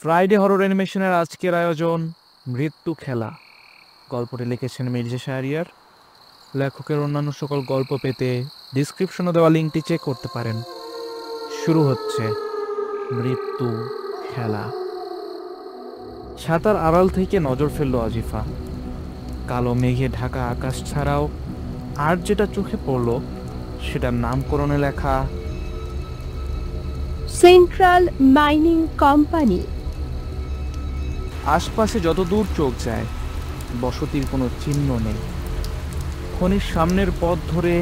Friday horror অ্যানিমেশনের আজকের আয়োজন মৃত্যু খেলা। গল্পটি লিখেছেন মির্জা শাহরিয়ার। লেখকের অন্যান্য সকল গল্প পেতে ডিসক্রিপশনে দেওয়া লিঙ্কটি চেক করতে পারেন। শুরু হচ্ছে মৃত্যু খেলা। ছাতার আড়াল থেকে নজর ফেলল আজিফা। কালো মেঘে ঢাকা আকাশ ছাড়াও আর যেটা চোখে পড়ল সেটার নামকরণে লেখা সেন্ট্রাল মাইনিং কোম্পানি। আশপাশে যত দূর চোখ যায় বসতির কোনো চিহ্ন নেই। খনির সামনের পথ ধরে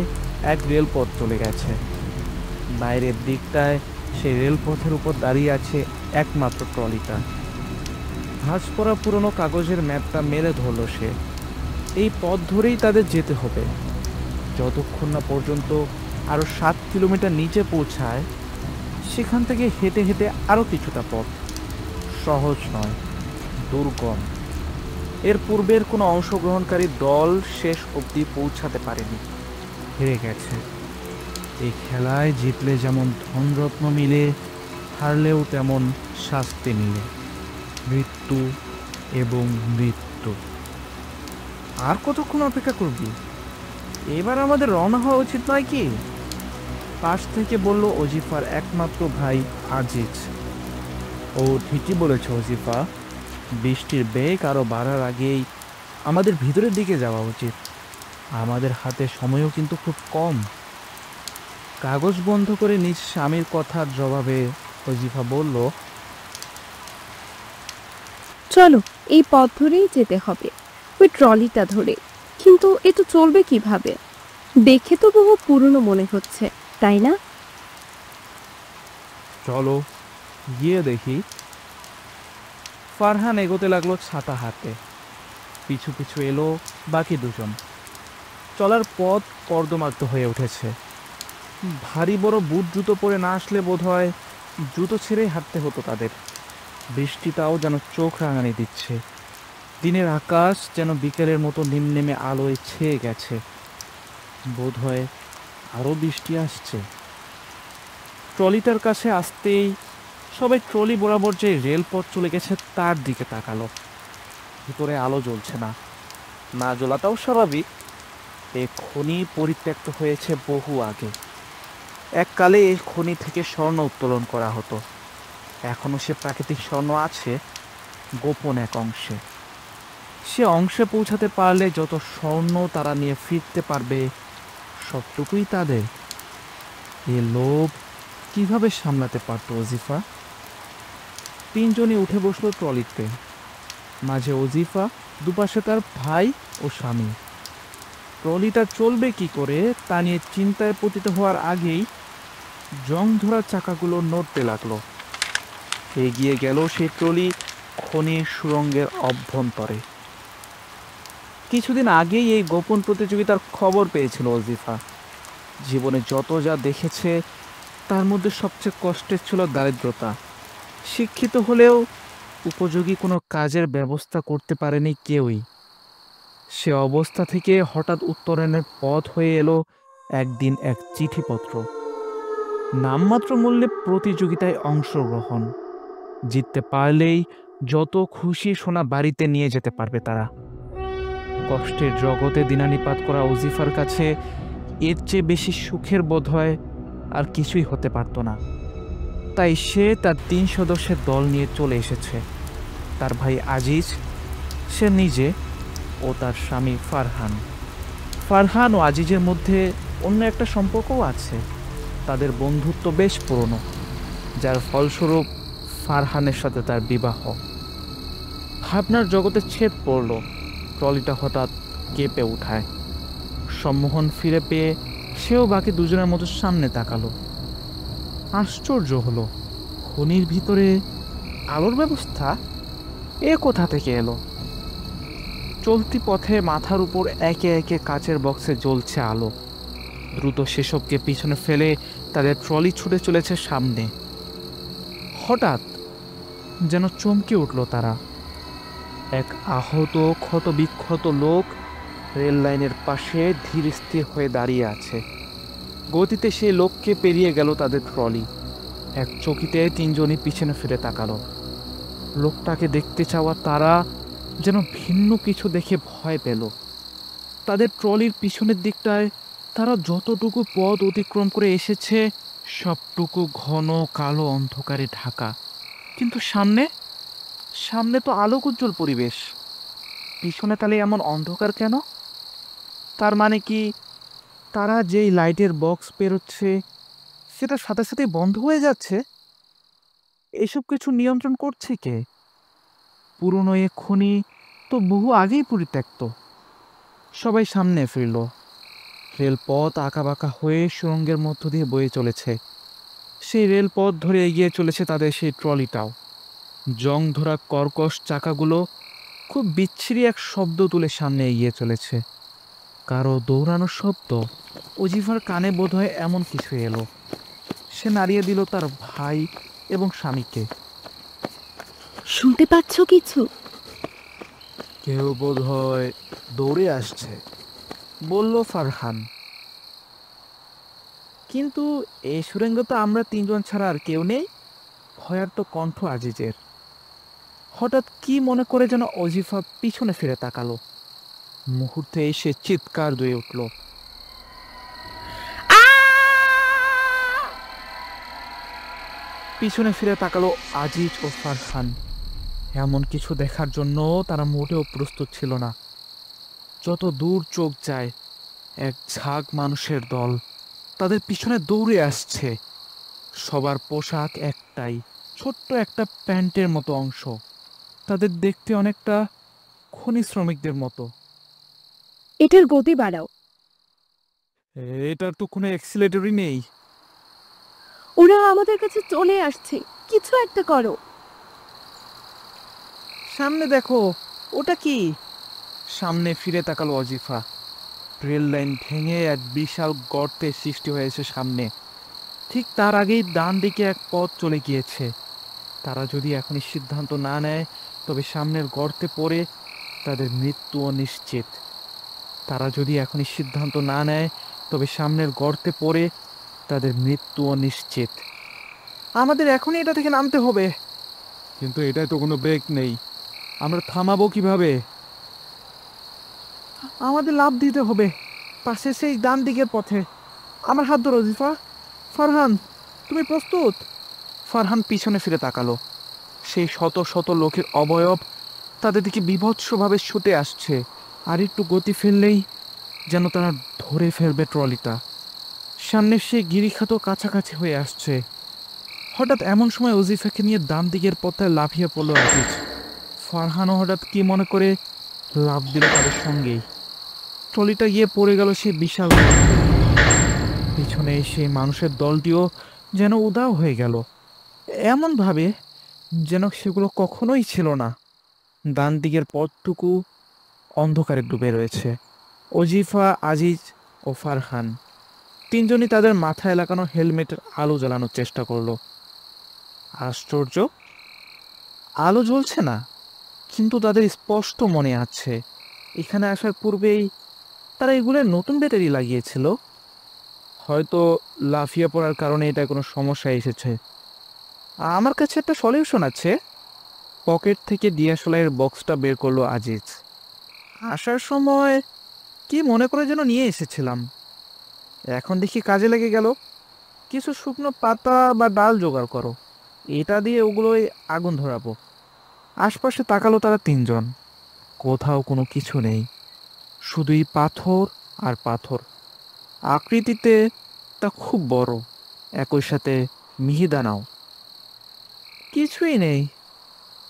এক রেলপথ চলে গেছে। বাইরের দিকটায় সেই রেলপথের উপর দাঁড়িয়ে আছে একমাত্র ট্রলিটা। ভাঁজ পড়া পুরনো কাগজের ম্যাপটা মেলে ধরল সে। এই পথ ধরেই তাদের যেতে হবে, যতক্ষণ না পর্যন্ত আরও 7 কিলোমিটার নিচে পৌঁছায়। সেখান থেকে হেঁটে হেঁটে আরও কিছুটা পথ। সহজ নয়, দুর্গম। এর পূর্বের কোনো অংশগ্রহণকারী দল শেষ অবধি পৌঁছাতে পারেনি, হেরে গেছে। এই খেলায় জিতলে যেমন ধনরত্ন মিলে, হারলেও তেমন শাস্তি মিলে, মৃত্যু এবং মৃত্যু। আর কতক্ষণ অপেক্ষা করবি? এবার আমাদের রওনা হওয়া উচিত নয় কি? পাশ থেকে বলল অজিফার একমাত্র ভাই আজিজ। ও ঠিকই বলেছে অজিফা, বৃষ্টির বেগ আরও বাড়ার আগেই আমাদের ভিতরের দিকে যাওয়া উচিত। আমাদের হাতে সময়ও কিন্তু খুব কম। কাগজ বন্ধ করে নিজ স্বামীর কথার জবাবে অজিফা বলল, চলো, এই পথ ধরেই যেতে হবে, ওই ট্রলিটা ধরে। কিন্তু এ তো চলবে কিভাবে? দেখে তো বহু পুরনো মনে হচ্ছে, তাই না? চলো গিয়ে দেখি। ফারহান এগোতে লাগলো ছাতা হাতে। পিছু পিছু এলো বাকি দুজন। চলার পথ কর্দমাক্ত হয়ে উঠেছে। ভারী বড় বুট জুতো পরে না আসলে বোধহয় জুতো ছেড়েই হাঁটতে হতো তাদের। বৃষ্টিটাও যেন চোখ রাঙানি দিচ্ছে। দিনের আকাশ যেন বিকেলের মতো নিমনেমে আলোয় ছেয়ে গেছে। বোধহয় আরও বৃষ্টি আসছে। ট্রলিটার কাছে আসতেই সবাই ট্রলি বরাবর যে রেলপথ চলে গেছে তার দিকে তাকালো। ভিতরে আলো জ্বলছে না, না জ্বলাটাও স্বাভাবিক। এই খনি পরিত্যক্ত হয়েছে বহু আগে। এককালে এই খনি থেকে স্বর্ণ উত্তোলন করা হতো। এখনো সে প্রাকৃতিক স্বর্ণ আছে গোপন এক অংশে। সে অংশে পৌঁছাতে পারলে যত স্বর্ণ তারা নিয়ে ফিরতে পারবে সবটুকুই তাদের। এ লোভ কিভাবে সামলাতে পারত অজিফা? তিনজনই উঠে বসলো ট্রলিতে। মাঝে অজিফা, দুপাশে তার ভাই ও স্বামী। ট্রলিটা চলবে কি করে তা নিয়ে চিন্তায় পতিত হওয়ার আগেই জং ধরা চাকাগুলো নড়তে লাগলো। এগিয়ে গেল সেই ট্রলি খনির সুড়ঙ্গের অভ্যন্তরে। কিছুদিন আগেই এই গোপন প্রতিযোগিতার খবর পেয়েছিল অজিফা। জীবনে যত যা দেখেছে তার মধ্যে সবচেয়ে কষ্টের ছিল দারিদ্রতা। শিক্ষিত হলেও উপযোগী কোনো কাজের ব্যবস্থা করতে পারেনি কেউই। সে অবস্থা থেকে হঠাৎ উত্তরণের পথ হয়ে এলো একদিন এক চিঠিপত্র। নামমাত্র মূল্যে প্রতিযোগিতায় অংশগ্রহণ, জিততে পারলেই যত খুশি সোনা বাড়িতে নিয়ে যেতে পারবে তারা। কষ্টের জগতে দিনানিপাত করা ওজিফার কাছে এর চেয়ে বেশি সুখের বোধ হয় আর কিছুই হতে পারত না। তাই সে তার 3 সদস্যের দল নিয়ে চলে এসেছে। তার ভাই আজিজ, সে নিজে ও তার স্বামী ফারহান। ফারহান ও আজিজের মধ্যে অন্য একটা সম্পর্কও আছে। তাদের বন্ধুত্ব বেশ পুরনো, যার ফলস্বরূপ ফারহানের সাথে তার বিবাহ। ভাবনার জগতে ছেদ পড়ল। ট্রলিটা হঠাৎ কেঁপে উঠায়। সম্মোহন ফিরে পেয়ে সেও বাকি দুজনের মতো সামনে তাকালো। আশ্চর্য হলো, খনির ভিতরে আলোর ব্যবস্থা এ কোথা থেকে এলো? চলতি পথে মাথার উপর একে একে কাচের বক্সে জ্বলছে আলো। দ্রুত সেসবকে পিছনে ফেলে তাদের ট্রলি ছুটে চলেছে সামনে। হঠাৎ যেন চমকে উঠল তারা। এক আহত ক্ষত বিক্ষত লোক রেল লাইনের পাশে ধীর স্থির হয়ে দাঁড়িয়ে আছে। গতিতে সেই লোককে পেরিয়ে গেল তাদের ট্রলি। এক চকিতে তিনজনই পিছনে ফিরে তাকালো। লোকটাকে দেখতে চাওয়া তারা যেন ভিন্ন কিছু দেখে ভয় পেল। তাদের ট্রলির পিছনের দিকটায় তারা যতটুকু পথ অতিক্রম করে এসেছে সবটুকু ঘন কালো অন্ধকারে ঢাকা। কিন্তু সামনে সামনে তো আলোক উজ্জ্বল পরিবেশ, পিছনে তাহলে এমন অন্ধকার কেন? তার মানে কি তারা যেই লাইটের বক্স পেরোচ্ছে সেটা সাথে সাথে বন্ধ হয়ে যাচ্ছে? এসব কিছু নিয়ন্ত্রণ করছে কে? পুরনো এ খনি তো বহু আগেই পরিত্যক্ত। সবাই সামনে ফিরল। রেলপথ আঁকাবাঁকা হয়ে সুড়ঙ্গের মধ্য দিয়ে বয়ে চলেছে। সেই রেলপথ ধরে এগিয়ে চলেছে তাদের সেই ট্রলিটাও। জং ধরা কর্কশ চাকাগুলো খুব বিচ্ছিরি এক শব্দ তুলে সামনে এগিয়ে চলেছে। কারো দৌড়ানোর শব্দ। অজিফার কানে বোধহয় এমন কিছু এলো। সে নাড়িয়ে দিল তার ভাই এবং স্বামীকে। শুনতে পাচ্ছ কিছু? কেউ বোধহয় দৌড়ে আসছে, বলল ফারহান। কিন্তু এই সুড়ঙ্গে তো আমরা তিনজন ছাড়া আর কেউ নেই। ভয়ার্ত কণ্ঠ আজিজের। হঠাৎ কি মনে করে যেন অজিফা পিছনে ফিরে তাকালো। মুহূর্তে এসে চিৎকার দিয়ে উঠল। পিছনে ফিরে তাকালো আজিজ ও ফারহান। এমন কিছু দেখার জন্য তারা মোটেও প্রস্তুত ছিল না। যত দূর চোখ যায় এক ঝাঁক মানুষের দল তাদের পিছনে দৌড়ে আসছে। সবার পোশাক একটাই, ছোট্ট একটা প্যান্টের মতো অংশ। তাদের দেখতে অনেকটা খনি শ্রমিকদের মতো। এটার গতি বাড়াও। এটার তো কোনো অ্যাক্সিলেটরই নেই। ওরা আমাদের কাছে চলে আসছে, কিছু একটা করো। সামনে দেখো, ওটা কি? সামনে ফিরে তাকালো অজিফা। রেল লাইন ভেঙে এক বিশাল গর্তের সৃষ্টি হয়েছে সামনে। ঠিক তার আগেই ডান দিকে এক পথ চলে গিয়েছে। তারা যদি এখনই সিদ্ধান্ত না নেয় তবে সামনের গর্তে পড়ে তাদের মৃত্যু অনিশ্চিত। তারা যদি এখনই সিদ্ধান্ত না নেয় তবে সামনের গর্তে পড়ে তাদের মৃত্যু অনিশ্চিত। আমাদের এখনই এটা থেকে নামতে হবে। কিন্তু এটাই তো কোনো ব্রেক নেই, আমরা থামাবো কিভাবে? আমাদের লাফ দিতে হবে পাশে সেই ডান দিকের পথে। আমার হাত ধরো জিফা। ফারহান, তুমি প্রস্তুত? ফারহান পিছনে ফিরে তাকালো। সেই শত শত লোকের অবয়ব তাদের দিকে বীভৎসভাবে ছুটে আসছে। আর একটু গতি ফেললেই যেন তারা ধরে ফেলবে ট্রলিটা। সামনে সে গিরিখাত কাছাকাছি হয়ে আসছে। হঠাৎ এমন সময় ওজিফাকে নিয়ে ডান দিকের পথে লাফিয়ে পড়ল আজিজ। ফারহানও হঠাৎ কি মনে করে লাফ দিল তাদের সঙ্গেই। ট্রলিটা গিয়ে পড়ে গেল সেই বিশাল গর্তে। পিছনে সেই মানুষের দলটিও যেন উধাও হয়ে গেল, এমনভাবে যেন সেগুলো কখনোই ছিল না। ডান দিকের পথটুকু অন্ধকারে ডুবে রয়েছে। ওজিফা, আজিজ ও ফারহান তিনজনই তাদের মাথায় লাগানো হেলমেটের আলো জ্বালানোর চেষ্টা করলো। আশ্চর্য, আলো জ্বলছে না, কিন্তু তাদের স্পষ্ট মনে আছে এখানে আসার পূর্বেই তারা এগুলো নতুন ব্যাটারি লাগিয়েছিল। হয়তো লাফিয়ে পড়ার কারণে এটা কোনো সমস্যা এসেছে। আমার কাছে একটা সলিউশন আছে। পকেট থেকে ডিএসএলআর বক্সটা বের করলো আজিজ। আসার সময় কি মনে করে যেন নিয়ে এসেছিলাম, এখন দেখি কাজে লেগে গেল। কিছু শুকনো পাতা বা ডাল জোগাড় করো, এটা দিয়ে ওগুলোই আগুন ধরাবো। আশপাশে তাকালো তারা তিনজন। কোথাও কোনো কিছু নেই, শুধুই পাথর আর পাথর। আকৃতিতে তা খুব বড়, একই সাথে মিহিদানাও। কিছুই নেই,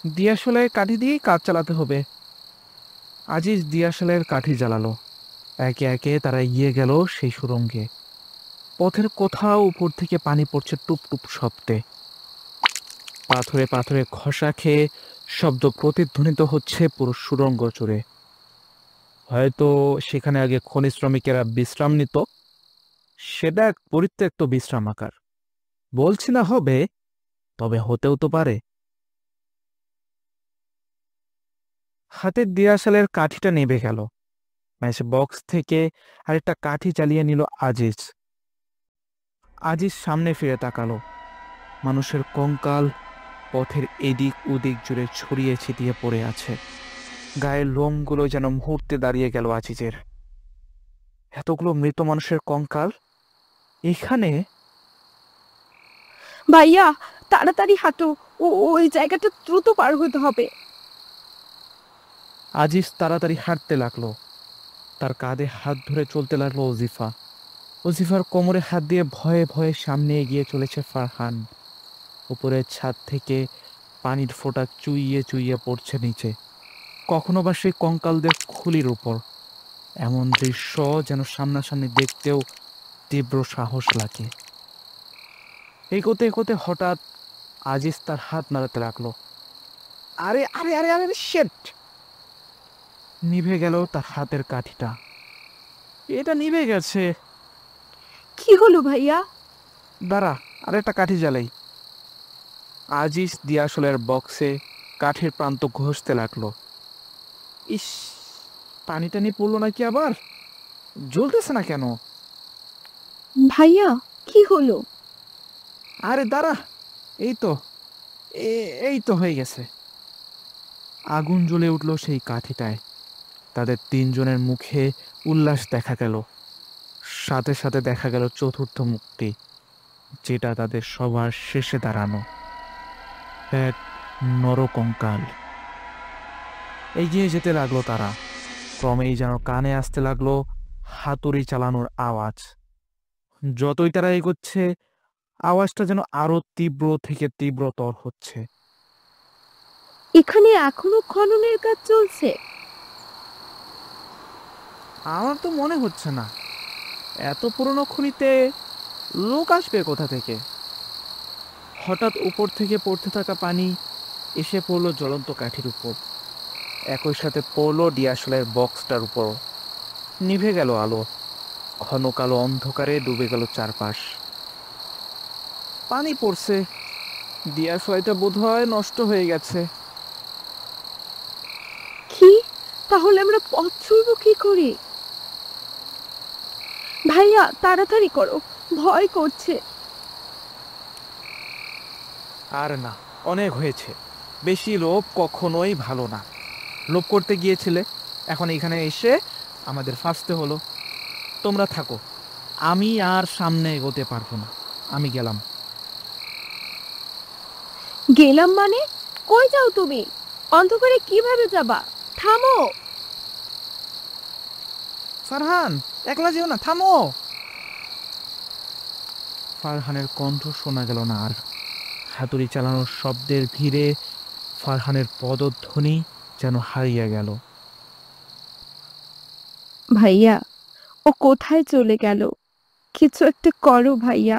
দিয়াশলাইয়ের কাঠি দিয়েই কাজ চালাতে হবে। আজিজ দিয়াশলাইয়ের কাঠি জ্বালালো। একে একে তারা এগিয়ে গেল সেই সুড়ঙ্গে। পথের কোথাও উপর থেকে পানি পড়ছে টুপ টুপ শব্দে। পাথরে পাথরে ঘষা খেয়ে শব্দ প্রতিধ্বনিত হচ্ছে পুরো সুড়ঙ্গ জুড়ে। হয়তো সেখানে আগে খনি শ্রমিকেরা বিশ্রাম নিত। সেটা এক পরিত্যক্ত বিশ্রামাগার। বলছি না হবে, তবে হতেও তো পারে। হাতের দিয়াশালের কাঠিটা নেভে গেল। ম্যাচ বক্স থেকে আরেকটা কাঠি জ্বালিয়ে নিল আজিজ। আজিজ সামনে ফিরে তাকালো। মানুষের কঙ্কাল পথের এদিক ওদিক জুড়ে ছড়িয়ে ছিটিয়ে পড়ে আছে। গায়ের লোমগুলো যেন মুহূর্তে দাঁড়িয়ে গেল আজিজের। এতগুলো মৃত মানুষের কঙ্কাল এখানে! ভাইয়া, তাড়াতাড়ি হাঁটো, ওই জায়গাটা দ্রুত পার হতে হবে। আজিজ তাড়াতাড়ি হাঁটতে লাগলো। তার কাঁধে হাত ধরে চলতে লাগলো ওজিফা। ওজিফার কোমরে হাত দিয়ে ভয়ে ভয়ে সামনে এগিয়ে চলেছে ফারহান। উপরের ছাদ থেকে পানির ফোঁটা চুইয়ে চুইয়ে পড়ছে নিচে, কখনো বা সেই কঙ্কালদের খুলির উপর। এমন দৃশ্য যেন সামনাসামনি দেখতেও তীব্র সাহস লাগে। এগোতে এগোতে হঠাৎ আজিজ তার হাত নাড়াতে লাগলো। আরে আরে আরে আরে শেট! নিভে গেল তার হাতের কাঠিটা। এটা নিভে গেছে। কি হলো ভাইয়া? দাঁড়া, আরেকটা কাঠি জ্বালাই। আজিজ দিয়াশলের বক্সে কাঠের প্রান্ত ঘষতে লাগলো। ইস, পানি টানি পড়লো নাকি আবার? জ্বলতেছে না কেন? ভাইয়া, কি হলো? আরে দাঁড়া, এই তো এই তো হয়ে গেছে। আগুন জ্বলে উঠল সেই কাঠিটায়। তাদের তিনজনের মুখে উল্লাস দেখা গেল। সাথে সাথে দেখা গেল চতুর্থ মুক্তি, যেটা তাদের সবার শেষে দাঁড়ানো এক নরকঙ্কাল। এগিয়ে যেতে লাগলো তারা। ক্রমেই যেন কানে আসতে লাগলো হাতুড়ি চালানোর আওয়াজ। যতই তারা এগোচ্ছে, আওয়াজটা যেন আরো তীব্র থেকে তীব্রতর হচ্ছে। এখানে এখনো খননের কাজ চলছে? আমার তো মনে হচ্ছে না। এত পুরনো খনিতে লোক আসবে কোথা থেকে? হঠাৎ উপর থেকে পড়তে থাকা পানি এসে পড়লো জ্বলন্ত কাঠির উপর। একই সাথে পড়লো ডিয়াশলের বক্সটার উপর। নিভে গেল আলো। ঘন কালো অন্ধকারে ডুবে গেল চারপাশ। পানি পড়ছে। ডিয়াশলাইটা বোধ হয় নষ্ট হয়ে গেছে। কি? তাহলে আমরা পথ চলবো কি করে? ভাইয়া, তাড়াতাড়ি করো, ভয় করছে। আর না, অনেক হয়েছে। বেশি লোভ কখনোই ভালো না। লোভ করতে গিয়েছিলে, এখন এখানে এসে আমাদের ফাঁসতে হলো। তোমরা থাকো, আমি আর সামনে এগোতে পারবো না। আমি গেলাম। গেলাম মানে? কই যাও তুমি? অন্ধকারে কিভাবে যাবা? থামো! ফারহান, একলা যেও না, থামো! ফারহানের কণ্ঠ শোনা গেল না আর। হাতুড়ি চালানোর শব্দের ভিড়ে ফারহানের পদধ্বনি যেন হারিয়ে গেল। ভাইয়া, ও কোথায় চলে গেল? কিছু একটা করো ভাইয়া।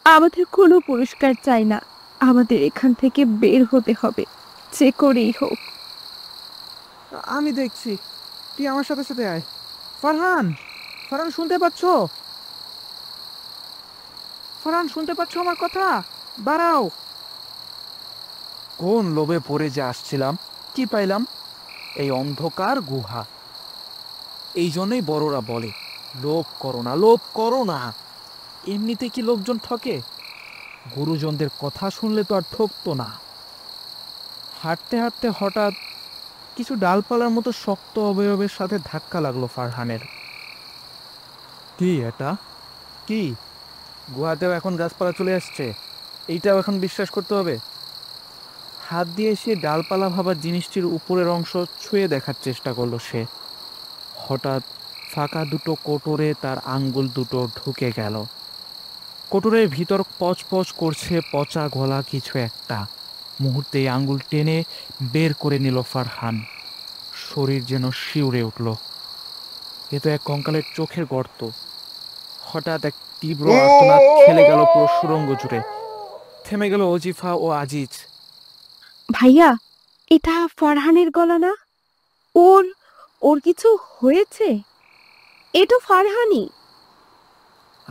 আমাদের কোনো পুরস্কার চাই না, আমাদের এখান থেকে বের হতে হবে, যে করেই হোক। আমি দেখছি, তুই আমার সাথে সাথে আয়। ফারহান, ফারহান শুনতে পাচ্ছ? ফারহান শুনতে পাচ্ছ আমার কথা? দাঁড়াও। কোন লোভে পড়ে যে আসছিলাম, কি পাইলাম? এই অন্ধকার গুহা। এই জন্যই বড়রা বলে, লোভ করো না, লোভ করো না। এমনিতে কি লোকজন ঠকে? গুরুজনদের কথা শুনলে তো আর ঠকতো না। হাঁটতে হাঁটতে হঠাৎ কিছু ডালপালার মতো শক্ত অবয়বের সাথে ধাক্কা লাগলো ফারহানের। কি এটা? কি? গুহাতেও এখন গাছপালা চলে আসছে? এইটাও এখন বিশ্বাস করতে হবে? হাত দিয়ে সে ডালপালা ভাবার জিনিসটির উপরের অংশ ছুঁয়ে দেখার চেষ্টা করলো সে। হঠাৎ ফাঁকা দুটো কোটরে তার আঙ্গুল দুটো ঢুকে গেল। কোটরের ভিতর পচপচ করছে পচা গলা কিছু একটা। মুহূর্তে আঙ্গুল টেনে বের করে নিল ফারহান। শরীর যেন শিউরে উঠল। এ তো এক কঙ্কালের চোখের গর্ত। হঠাৎ এক তীব্র আর্তনাদ খেলে গেল পুরো সুড়ঙ্গ জুড়ে। থেমে গেল ওজিফা ও আজিজ। ভাইয়া, এটা ফারহানের গলা না? ওর ওর কিছু হয়েছে? এটা ফারহানি।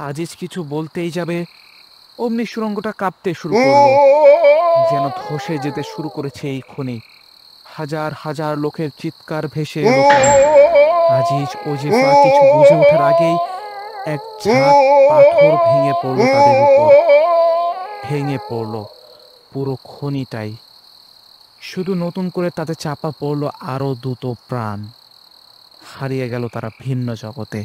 আজিজ কিছু বলতেই যাবে, অমনি সুড়ঙ্গটা কাঁপতে শুরু করলো, যেন ধসে যেতে শুরু করেছে এই খনি। হাজার হাজার লোকের চিৎকার ভেসে এলো কানে। আজিজ ওজিফা কিছু বুঝে ওঠার আগেই এক ঝাঁক পাথর ভেঙে পড়লো তাদের উপর। ভেঙে পড়লো। পুরো খনিটাই। শুধু নতুন করে তাতে চাপা পড়লো আরো দুটো প্রাণ। হারিয়ে গেল তারা ভিন্ন জগতে।